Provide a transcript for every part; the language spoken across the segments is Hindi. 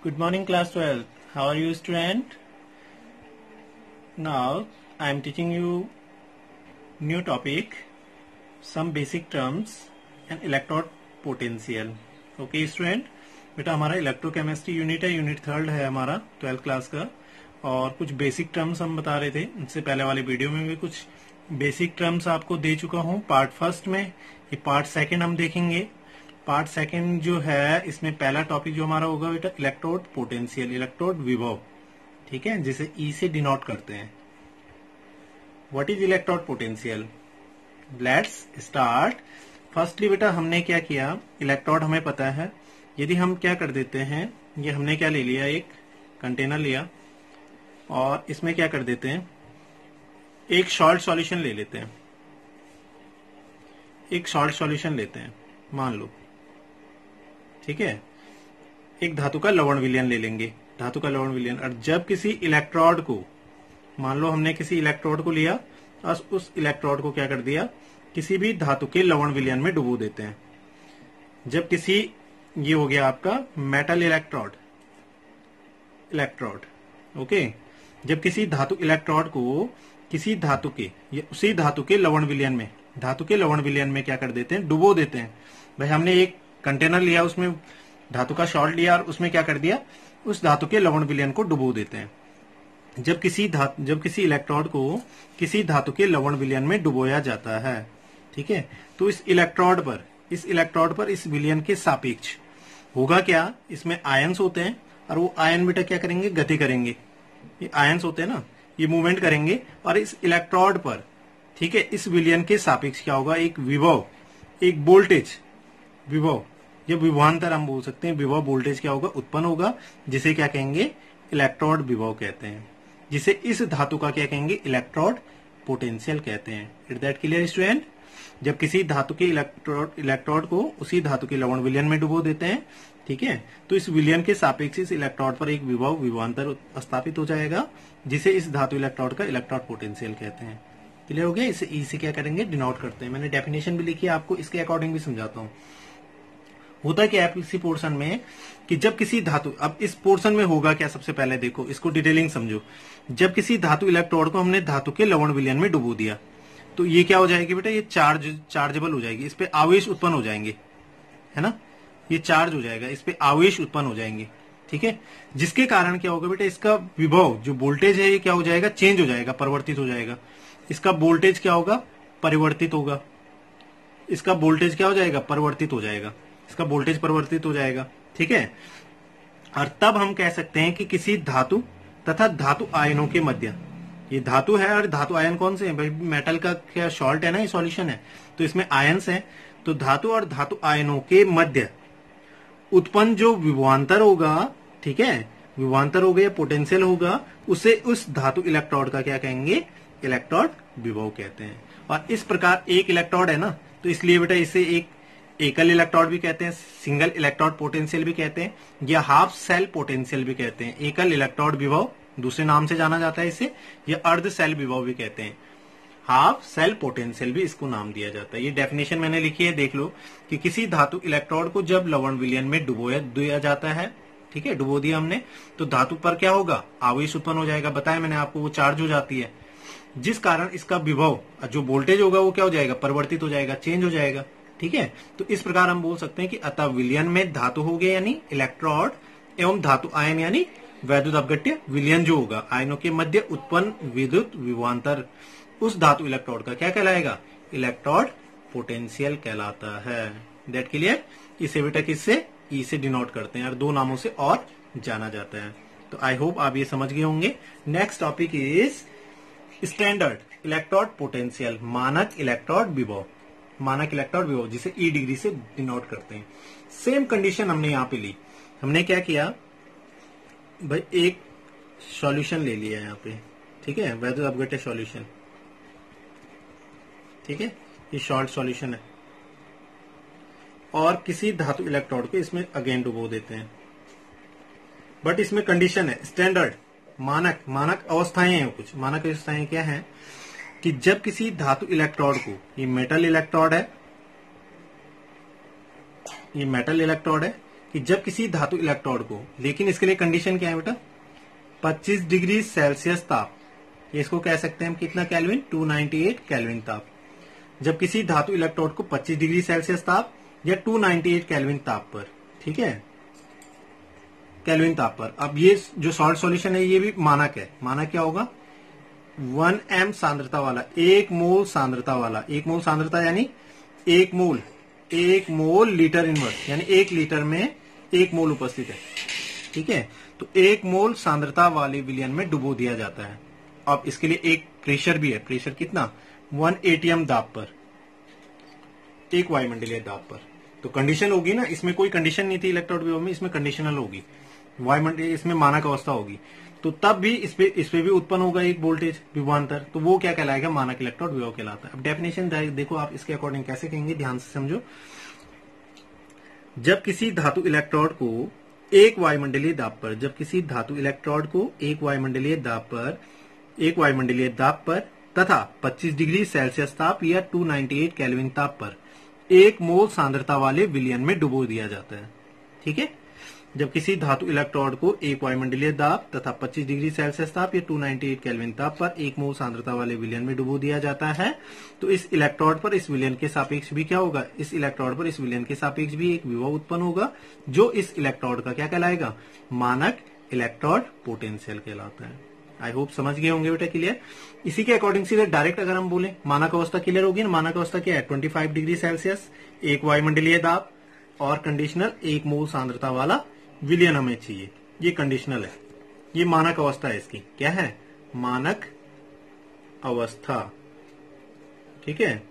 Good morning, class 12. How are you, student? Now I am teaching you new topic, some basic terms and electrode potential. Okay, student. बेटा हमारा इलेक्ट्रोकेमिस्ट्री यूनिट है, यूनिट 3 है हमारा 12th क्लास का, और कुछ बेसिक टर्म्स हम बता रहे थे। इससे पहले वाले वीडियो में भी कुछ बेसिक टर्म्स आपको दे चुका हूँ पार्ट फर्स्ट में। ये पार्ट सेकंड हम देखेंगे। पार्ट सेकंड जो है, इसमें पहला टॉपिक जो हमारा होगा बेटा इलेक्ट्रोड पोटेंशियल, इलेक्ट्रोड विभव, ठीक है, जिसे ई से डिनोट करते हैं। What is electrode potential? Let's start. Firstly बेटा हमने क्या किया, इलेक्ट्रोड हमें पता है। यदि हम क्या कर देते हैं, ये हमने क्या ले लिया, एक कंटेनर लिया और इसमें क्या कर देते हैं, एक सॉल्ट सॉल्यूशन ले लेते हैं। एक सॉल्ट सॉल्यूशन लेते हैं, मान लो, ठीक है। एक धातु का लवण विलयन ले लेंगे, धातु का लवण विलयन। और जब किसी इलेक्ट्रोड को, मान लो हमने किसी इलेक्ट्रोड को लिया और उस इलेक्ट्रोड को क्या कर दिया, किसी भी धातु के लवण विलयन में डुबो देते हैं। जब किसी, ये हो गया आपका मेटल इलेक्ट्रोड, ओके। जब किसी धातु इलेक्ट्रोड को किसी धातु के या उसी धातु के लवण विलयन में, धातु के लवण विलयन में क्या कर देते हैं, डुबो देते हैं। भाई हमने एक कंटेनर लिया, उसमें धातु का सॉल्ट लिया और उसमें क्या कर दिया, उस धातु के लवण विलयन को डुबो देते हैं। जब किसी इलेक्ट्रोड को किसी धातु के लवण विलयन में डुबोया जाता है, ठीक है, तो इस इलेक्ट्रोड पर इस विलयन के सापेक्ष होगा क्या, इसमें आयंस होते हैं और वो आयन बेटा क्या करेंगे, गति करेंगे। ये आयंस होते हैं ना, ये मूवमेंट करेंगे और इस इलेक्ट्रोड पर, ठीक है, इस विलयन के सापेक्ष क्या होगा, एक विभव, एक वोल्टेज, विभव या विभवांतर हम बोल सकते हैं। विभव वोल्टेज क्या होगा, उत्पन्न होगा, जिसे क्या कहेंगे, इलेक्ट्रोड विभव कहते हैं, जिसे इस धातु का क्या कहेंगे, इलेक्ट्रोड पोटेंशियल कहते हैं। Is that clear student? जब किसी धातु के इलेक्ट्रोड को उसी धातु के लवण विलयन में डुबो देते हैं, ठीक है, तो इस विलयन के सापेक्ष इस इलेक्ट्रोड पर एक विभव, विभवांतर स्थापित हो जाएगा, जिसे इस धातु इलेक्ट्रोड का इलेक्ट्रोड पोटेंशियल कहते हैं। क्लियर हो गया? इसे ई से क्या करेंगे, डिनोट करते हैं। मैंने डेफिनेशन भी लिखी है, आपको इसके अकॉर्डिंग भी समझाता हूँ। होता क्या है इसी पोर्शन में, कि जब किसी धातु, अब इस पोर्शन में होगा क्या, सबसे पहले देखो इसको डिटेलिंग समझो। जब किसी धातु इलेक्ट्रोड को हमने धातु के लवण विलयन में डुबो दिया, तो ये क्या हो जाएगी बेटा, ये चार्जेबल हो जाएगी, इस पे आवेश उत्पन्न हो जाएंगे, है ना, ये चार्ज हो जाएगा, इस पे आवेश उत्पन्न हो जाएंगे, ठीक है। जिसके कारण क्या होगा बेटा, इसका विभव जो वोल्टेज है ये क्या हो जाएगा, चेंज हो जाएगा, परिवर्तित हो जाएगा। इसका वोल्टेज क्या होगा, परिवर्तित होगा। इसका वोल्टेज क्या हो जाएगा, परिवर्तित हो जाएगा। इसका वोल्टेज परिवर्तित हो जाएगा, ठीक है। और तब हम कह सकते हैं कि किसी धातु तथा धातु आयनों के मध्य, ये धातु है और धातु आयन कौन से हैं भाई, मेटल का क्या सॉल्ट है ना, ये सॉल्यूशन है, तो इसमें आयन्स हैं। तो धातु और धातु आयनों के मध्य उत्पन्न जो विभवांतर होगा, ठीक है, विभवांतर होगा या पोटेंशियल होगा, उसे उस धातु इलेक्ट्रोड का क्या कहेंगे, इलेक्ट्रोड विभव कहते हैं। और इस प्रकार एक इलेक्ट्रोड है ना, तो इसलिए बेटा इसे एक एकल इलेक्ट्रोड भी कहते हैं, सिंगल इलेक्ट्रोड पोटेंशियल भी कहते हैं, या हाफ सेल पोटेंशियल भी कहते हैं। एकल इलेक्ट्रोड विभव दूसरे नाम से जाना जाता है इसे, या अर्ध सेल विभव भी कहते हैं। हाफ सेल पोटेंशियल भी इसको नाम दिया जाता है। ये डेफिनेशन मैंने लिखी है, देख लो, कि किसी धातु इलेक्ट्रोड को जब लवण विलयन में डुबोया दिया जाता है, ठीक है, डुबो दिया हमने, तो धातु पर क्या होगा, आवेश उत्पन्न हो जाएगा। बताया मैंने आपको, वो चार्ज हो जाती है, जिस कारण इसका विभव, जो वोल्टेज होगा वो क्या हो जाएगा, परिवर्तित हो जाएगा, चेंज हो जाएगा, ठीक है। तो इस प्रकार हम बोल सकते हैं कि अतः विलयन में धातु हो गया यानी इलेक्ट्रोड, एवं धातु आयन यानी वैद्युत अपघट्य विलयन जो होगा, आयनों के मध्य उत्पन्न विद्युत विभवांतर, उस धातु इलेक्ट्रोड का क्या कहलाएगा, इलेक्ट्रोड पोटेंशियल कहलाता है। That clear? इसे बेटा किससे, ई से डिनोट करते हैं और दो नामों से और जाना जाता है। तो आई होप आप ये समझ गए होंगे। Next topic is standard electrode potential, मानक इलेक्ट्रोड विभव, मानक इलेक्ट्रोड विभव, जिसे ई डिग्री से डिनोट करते हैं। सेम कंडीशन हमने यहाँ पे ली। हमने क्या किया भाई, एक सॉल्यूशन ले लिया यहाँ पे, ठीक है, वैद्युत अपघट्य सॉल्यूशन, ठीक है, ये सॉल्ट सॉल्यूशन है, और किसी धातु इलेक्ट्रोड को इसमें अगेन डुबो देते हैं। बट इसमें कंडीशन है, स्टैंडर्ड, मानक अवस्थाएं हैं कुछ। मानक अवस्थाएं क्या हैं, कि जब किसी धातु इलेक्ट्रोड को, ये मेटल इलेक्ट्रोड है, ये मेटल इलेक्ट्रोड है, कि जब किसी धातु इलेक्ट्रोड को, लेकिन इसके लिए कंडीशन क्या है बेटा, 25 डिग्री सेल्सियस ताप, ये इसको कह सकते हैं हम कितना केल्विन, 298 केल्विन ताप। जब किसी धातु इलेक्ट्रोड को 25 डिग्री सेल्सियस ताप या 298 केल्विन ताप पर, ठीक है, केल्विन ताप पर। अब ये जो सॉल्ट सॉल्यूशन है ये भी मानक है। मानक क्या होगा, 1 m सांद्रता वाला, 1 मोल सांद्रता वाला, 1 मोल सांद्रता यानी 1 मोल लीटर इनवर्स, यानी 1 लीटर में 1 मोल उपस्थित है, ठीक है। तो 1 मोल सांद्रता वाले विलयन में डुबो दिया जाता है। अब इसके लिए एक प्रेशर भी है, प्रेशर कितना, 1 atm दाब पर, एक वायुमंडलीय दाब पर। तो कंडीशन होगी ना, इसमें कोई कंडीशन नहीं थी इलेक्ट्रोड विभव में, इसमें कंडीशनल होगी, वायुमंडलीय इसमें मानक अवस्था होगी। तो तब भी इस पे भी उत्पन्न होगा एक वोल्टेज विभवांतर, तो वो क्या कहलाएगा, मानक इलेक्ट्रोड विभव कहलाता है। अब डेफिनेशन देखो आप इसके अकॉर्डिंग कैसे कहेंगे, ध्यान से समझो। जब किसी धातु इलेक्ट्रोड को एक वायुमंडलीय दाब पर, जब किसी धातु इलेक्ट्रोड को एक वायुमंडलीय दाब पर तथा 25 डिग्री सेल्सियस ताप या 298 केल्विन ताप पर 1 मोल सांद्रता वाले विलयन में डुबो दिया जाता है, ठीक है। जब किसी धातु इलेक्ट्रोड को एक वायुमंडलीय दाब तथा 25 डिग्री सेल्सियस ताप या 298 केल्विन ताप पर 1 मोल सांद्रता वाले विलयन में डुबो दिया जाता है, तो इस इलेक्ट्रोड पर इस विलयन के सापेक्ष भी क्या होगा, इस इलेक्ट्रोड पर इस विलयन के सापेक्ष भी एक विभव उत्पन्न होगा, जो इस इलेक्ट्रोड का क्या कहलाएगा, मानक इलेक्ट्रोड पोटेंशियल कहलाता है। आई होप समझ गए होंगे बेटा, क्लियर। इसी के अकॉर्डिंग सीधे डायरेक्ट अगर हम बोले, मानक अवस्था क्लियर होगी ना। मानक अवस्था क्या है, 25 डिग्री सेल्सियस, एक वायुमंडलीय दाब और कंडीशनल 1 मोल सांद्रता वाला विलयन हमें चाहिए, ये कंडीशनल है, ये मानक अवस्था है। इसकी क्या है, मानक अवस्था, ठीक है,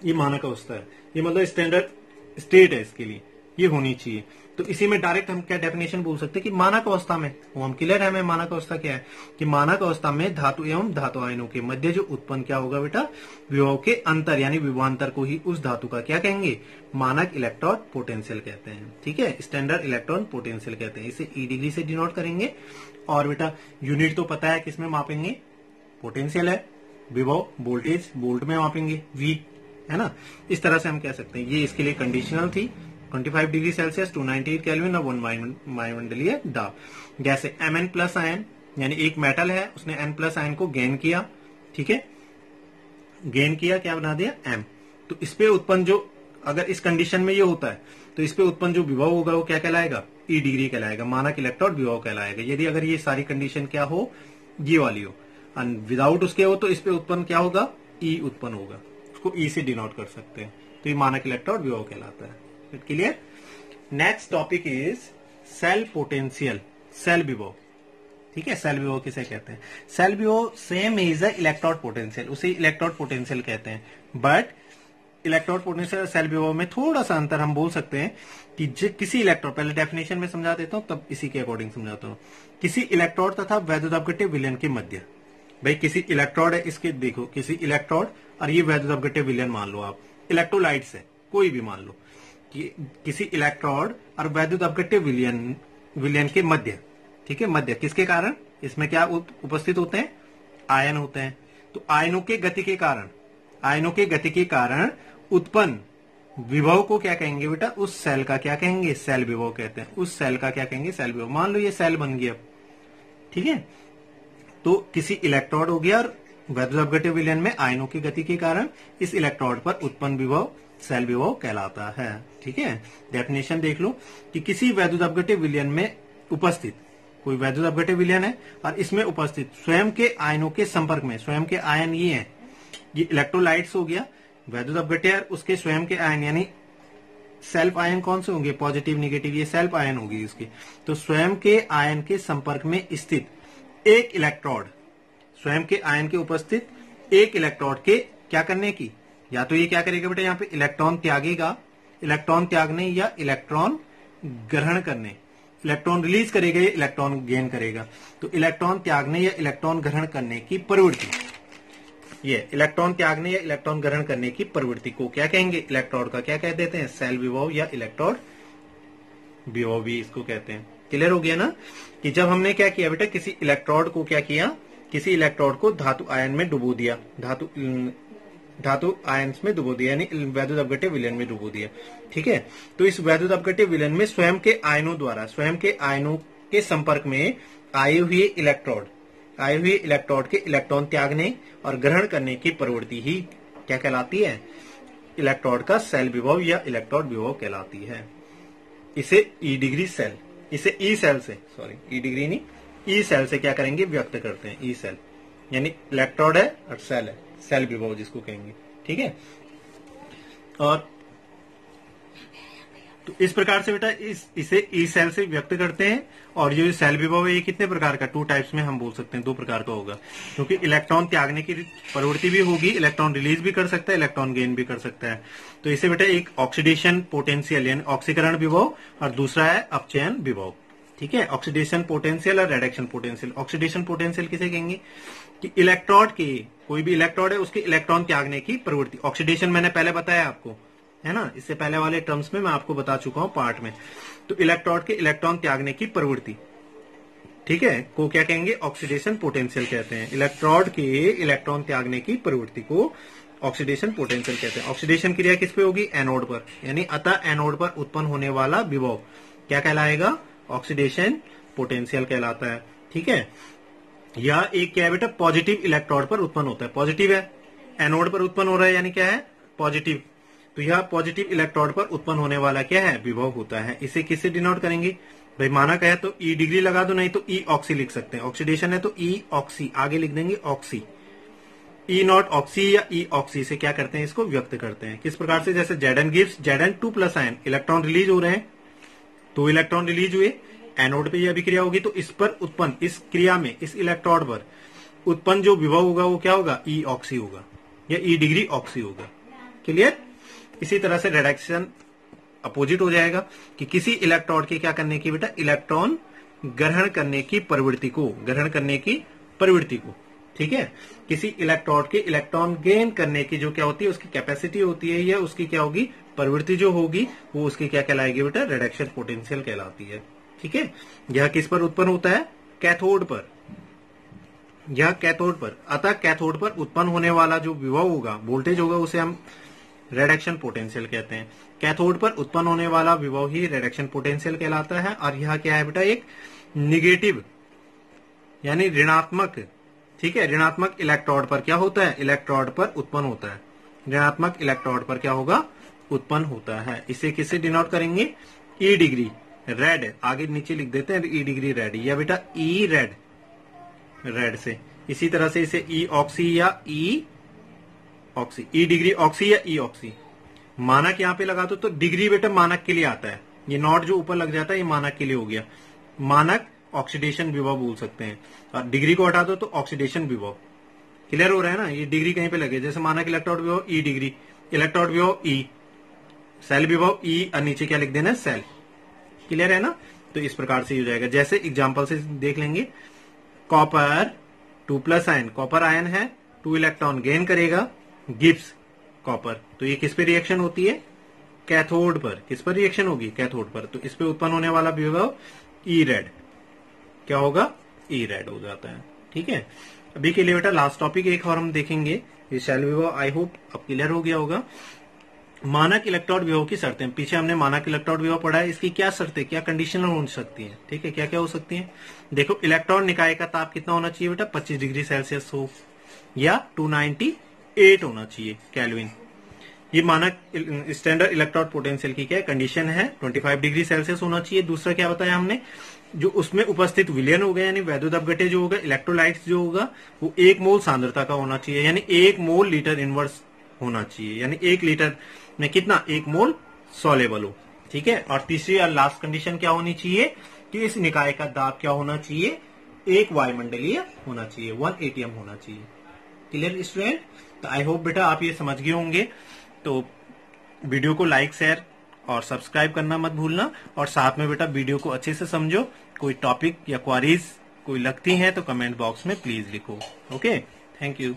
ये मानक अवस्था है, ये मतलब स्टैंडर्ड स्टेट है, इसके लिए ये होनी चाहिए। तो इसी में डायरेक्ट हम क्या डेफिनेशन बोल सकते हैं कि मानक अवस्था में, वो हम क्लियर है हमें मानक अवस्था क्या है, कि मानक अवस्था में धातु एवं धातु आयनों के मध्य जो उत्पन्न क्या होगा बेटा, विभव के अंतर यानी विभवांतर को ही उस धातु का क्या कहेंगे, मानक इलेक्ट्रॉन पोटेंशियल कहते हैं, ठीक है, स्टैंडर्ड इलेक्ट्रॉन पोटेंशियल कहते हैं। इसे ई डिग्री से डिनोट करेंगे। और बेटा यूनिट तो पता है किसमें मापेंगे, पोटेंशियल है, विभव वोल्टेज वोल्ट में मापेंगे, वी है ना। इस तरह से हम कह सकते हैं, ये इसके लिए कंडीशनल थी, 25 डिग्री सेल्सियस 298 केल्विन और 1 वायुमंडलीय दाब। जैसे Mn प्लस आयन, यानी एक मेटल है, उसने N प्लस आयन को गेन किया, ठीक है, गेन किया, क्या बना दिया M। तो इस पे उत्पन्न जो, अगर इस कंडीशन में ये होता है, तो इस पे उत्पन्न जो विभव होगा वो क्या कहलाएगा, ई डिग्री कहलाएगा, मानक इलेक्ट्रोड विभव कहलाएगा। यदि अगर ये सारी कंडीशन क्या हो, ये वाली हो, और विदाउट उसके हो, तो इस पे उत्पन्न क्या होगा, ई उत्पन्न होगा, उसको ई से डिनोट कर सकते हैं। तो ये मानक इलेक्ट्रोड विभव कहलाता है। Clear. Next topic is cell potential, cell विभव, ठीक है। सेल विभव किसे कहते हैं, सेल विभव same is a electrode potential, उसे इलेक्ट्रोड पोटेंशियल कहते हैं। बट इलेक्ट्रोड पोटेंशियल और सेल विभव में थोड़ा सा अंतर हम बोल सकते हैं कि किसी इलेक्ट्रोड, पहले डेफिनेशन में समझा देता हूं तब इसी के अकॉर्डिंग समझाता हूं। किसी इलेक्ट्रोड तथा वैद्युतापघट्य विलयन के मध्य, भाई किसी इलेक्ट्रोड है, इसके देखो किसी इलेक्ट्रोड और ये वैद्युतापघट्य विलयन मान लो आप, इलेक्ट्रोलाइट्स है कोई भी मान लो, किसी इलेक्ट्रोड और वैद्युत अपघट्य विलयन के मध्य, ठीक है, मध्य किसके कारण, इसमें क्या उपस्थित होते हैं, आयन होते हैं। तो आयनों के गति के कारण उत्पन्न विभव को क्या कहेंगे बेटा, उस सेल का क्या कहेंगे, सेल विभव कहते हैं। उस सेल का क्या कहेंगे, सेल विभव। मान लो ये सेल बन गया, ठीक है, तो किसी इलेक्ट्रोड हो गया और वैद्युत अपघट्य विलयन में आयनों की गति के कारण इस इलेक्ट्रोड पर उत्पन्न विभव सेल विभव कहलाता है, ठीक है। डेफिनेशन देख लो कि किसी वैद्युत अपघट्य विलयन में उपस्थित, कोई वैद्युत अपघट्य विलयन है और इसमें उपस्थित स्वयं के आयनों के संपर्क में, स्वयं के आयन ये हैं, ये इलेक्ट्रोलाइट्स हो गया, वैद्युत अपघट्य उसके स्वयं के आयन यानी सेल्फ आयन कौन से होंगे, पॉजिटिव निगेटिव, ये सेल्फ आयन होगी इसकी। तो स्वयं के आयन के संपर्क में स्थित एक इलेक्ट्रोड, स्वयं के आयन के उपस्थित एक इलेक्ट्रोड के क्या करने की, या तो ये क्या करेगा बेटा, यहाँ पे इलेक्ट्रॉन त्यागेगा, इलेक्ट्रॉन त्यागने या इलेक्ट्रॉन ग्रहण करने, इलेक्ट्रॉन रिलीज करेगा या इलेक्ट्रॉन गेन करेगा। तो इलेक्ट्रॉन त्यागने या इलेक्ट्रॉन ग्रहण करने की प्रवृत्ति, ये इलेक्ट्रॉन त्यागने या इलेक्ट्रॉन ग्रहण करने की प्रवृत्ति को क्या कहेंगे, इलेक्ट्रोड का क्या कह देते हैं, सेल विभव या इलेक्ट्रोड विभव भी इसको कहते हैं। क्लियर हो गया ना, कि जब हमने क्या किया बेटा, किसी इलेक्ट्रोड को क्या किया, किसी इलेक्ट्रोड को धातु आयन में डुबो दिया, धातु धातु आयंस में डुबो दिया, यानी वैद्युत अपघट्य विलयन में डुबो दिया। ठीक है, तो इस वैद्युत अपघट्य विलयन में स्वयं के आयनों द्वारा, स्वयं के आयनों के संपर्क में आए हुए इलेक्ट्रोड के इलेक्ट्रॉन त्यागने और ग्रहण करने की प्रवृत्ति ही क्या कहलाती है? इलेक्ट्रोड का सेल विभव या इलेक्ट्रोड विभव कहलाती है। इसे ई डिग्री सेल, इसे ई सेल से, सॉरी ई डिग्री नहीं, ई सेल से क्या करेंगे? व्यक्त करते हैं। ई सेल यानी इलेक्ट्रोड है और सेल है, सेल विभव जिसको कहेंगे। ठीक है, और तो इस प्रकार से बेटा इसे ई सेल से व्यक्त करते हैं। और ये सेल विभव है, ये कितने प्रकार का? 2 टाइप्स में हम बोल सकते हैं, 2 प्रकार का होगा, क्योंकि इलेक्ट्रॉन त्यागने की प्रवृत्ति भी होगी, इलेक्ट्रॉन रिलीज भी कर सकता है, इलेक्ट्रॉन गेन भी कर सकता है। तो इसे बेटा एक ऑक्सीडेशन पोटेंशियल यानी ऑक्सीकरण विभव और दूसरा है अपचयन विभव। ठीक है, ऑक्सीडेशन पोटेंशियल और रिडक्शन पोटेंशियल। ऑक्सीडेशन पोटेंशियल किसे कहेंगे? कि इलेक्ट्रोड के, कोई भी इलेक्ट्रोड है उसके इलेक्ट्रॉन त्यागने की प्रवृत्ति। ऑक्सीडेशन मैंने पहले बताया आपको, है ना, इससे पहले वाले टर्म्स में मैं आपको बता चुका हूं पार्ट में। तो इलेक्ट्रोड के इलेक्ट्रॉन त्यागने की प्रवृत्ति, ठीक है, को क्या कहेंगे? ऑक्सीडेशन पोटेंशियल कहते हैं। इलेक्ट्रोड के इलेक्ट्रॉन त्यागने की प्रवृत्ति को ऑक्सीडेशन पोटेंशियल कहते हैं। ऑक्सीडेशन क्रिया किस पे होगी? एनोड पर, यानी अतः एनोड पर उत्पन्न होने वाला विभव क्या कहलाएगा? ऑक्सीडेशन पोटेंशियल कहलाता है। ठीक है, यह एक क्या है बेटा? पॉजिटिव इलेक्ट्रोड पर उत्पन्न होता है। पॉजिटिव है, एनोड पर उत्पन्न हो रहा है, यानी क्या है? पॉजिटिव। तो यह पॉजिटिव इलेक्ट्रोड पर उत्पन्न होने वाला क्या है? विभव होता है। इसे किससे डिनोट करेंगे? भाई मानक है तो ई डिग्री लगा दो, नहीं तो ई ऑक्सी लिख सकते हैं। ऑक्सीडेशन है तो ई ऑक्सी, आगे लिख देंगे ऑक्सी। ई नॉट ऑक्सी या ई ऑक्सी से क्या करते हैं? इसको व्यक्त करते हैं। किस प्रकार से? जैसे Zn gives Zn2+ ion, electron release हो रहे हैं, 2 इलेक्ट्रॉन रिलीज हुए, एनोड पे यह अभिक्रिया होगी, तो इस पर उत्पन्न, इस क्रिया में, इस इलेक्ट्रोड पर उत्पन्न जो विभव होगा वो क्या होगा? ई ऑक्सी होगा या ई डिग्री ऑक्सी होगा। क्लियर? इसी तरह से रिडक्शन अपोजिट हो जाएगा कि किसी इलेक्ट्रोड के क्या करने की बेटा? इलेक्ट्रॉन ग्रहण करने की प्रवृत्ति को, ग्रहण करने की प्रवृत्ति को। ठीक है, किसी इलेक्ट्रोड के इलेक्ट्रॉन गेन करने की जो क्या होती है? उसकी कैपेसिटी होती है, या उसकी क्या होगी? प्रवृत्ति जो होगी वो उसकी क्या कहलाएगी बेटा? रिडक्शन पोटेंशियल कहलाती है। ठीक है, यह किस पर उत्पन्न होता है? कैथोड पर। यह कैथोड पर, अतः कैथोड पर उत्पन्न होने वाला जो विभव होगा, वोल्टेज होगा, उसे हम रिडक्शन पोटेंशियल कहते हैं। कैथोड पर उत्पन्न होने वाला विभव ही रिडक्शन पोटेंशियल कहलाता है। और यह क्या है बेटा? एक निगेटिव यानी ऋणात्मक, ठीक है, ऋणात्मक इलेक्ट्रोड पर क्या होता है? इलेक्ट्रोड पर उत्पन्न होता है। ऋणात्मक इलेक्ट्रोड पर क्या होगा? उत्पन्न होता है। इसे किससे डिनोट करेंगे? ई डिग्री रेड, आगे नीचे लिख देते हैं ई डिग्री रेड, या बेटा ई रेड, रेड से। इसी तरह से इसे ई ऑक्सी या ई ऑक्सी, ई डिग्री ऑक्सी या ई ऑक्सी। मानक यहाँ पे लगा दो तो डिग्री बेटा मानक के लिए आता है, ये नॉट जो ऊपर लग जाता है ये मानक के लिए हो गया। मानक ऑक्सीडेशन विभव बोल सकते हैं, और डिग्री को हटा दो तो ऑक्सीडेशन विभव। क्लियर हो रहा है ना? ये डिग्री कहीं पे लगे, जैसे मानक इलेक्ट्रोड विभव ई डिग्री, इलेक्ट्रोड विभव ई, सेल विभव ई, और नीचे क्या लिख देना है? सेल। क्लियर है ना? तो इस प्रकार से हो जाएगा। जैसे एग्जाम्पल से देख लेंगे, कॉपर 2+ आयन, कॉपर आयन है, 2 इलेक्ट्रॉन गेन करेगा, गिब्स कॉपर, तो ये किस पे रिएक्शन होती है? कैथोड पर। किस पर रिएक्शन होगी? कैथोड पर। तो इस पे उत्पन्न होने वाला विभव ई रेड क्या होगा? ई रेड हो जाता है। ठीक है, अभी के लिए बेटा लास्ट टॉपिक एक और हम देखेंगे, ये सेल विभव। आई होप अब क्लियर हो गया होगा। मानक इलेक्ट्रोड विभव की शर्तें, पीछे हमने मानक इलेक्ट्रोड विभव पढ़ा है, इसकी क्या शर्तें, क्या कंडीशन हो सकती है? ठीक है, क्या क्या हो सकती है? देखो, इलेक्ट्रॉन निकाय का ताप कितना होना चाहिए बेटा? 25 डिग्री सेल्सियस हो, या 298 होना चाहिए केल्विन। ये मानक स्टैंडर्ड इलेक्ट्रोड पोटेंशियल की क्या कंडीशन है? 25 डिग्री सेल्सियस होना चाहिए। दूसरा क्या बताया हमने? जो उसमें उपस्थित विलयन होगा, यानी वैद्युत अपघट्य जो होगा, इलेक्ट्रोलाइट्स जो होगा, वो 1 मोल सांद्रता का होना चाहिए, यानी 1 मोल लीटर इनवर्स होना चाहिए, यानी 1 लीटर में कितना? 1 मोल सॉलेबल हो। ठीक है, और तीसरी और लास्ट कंडीशन क्या होनी चाहिए? कि इस निकाय का दाब क्या होना चाहिए? 1 वायुमंडलीय होना चाहिए, 1 atm होना चाहिए। Clear student? तो आई होप बेटा आप ये समझ गए होंगे। तो वीडियो को लाइक, शेयर और सब्सक्राइब करना मत भूलना, और साथ में बेटा वीडियो को अच्छे से समझो। कोई टॉपिक या क्वारीज कोई लगती हैं तो कमेंट बॉक्स में प्लीज लिखो। Okay, thank you.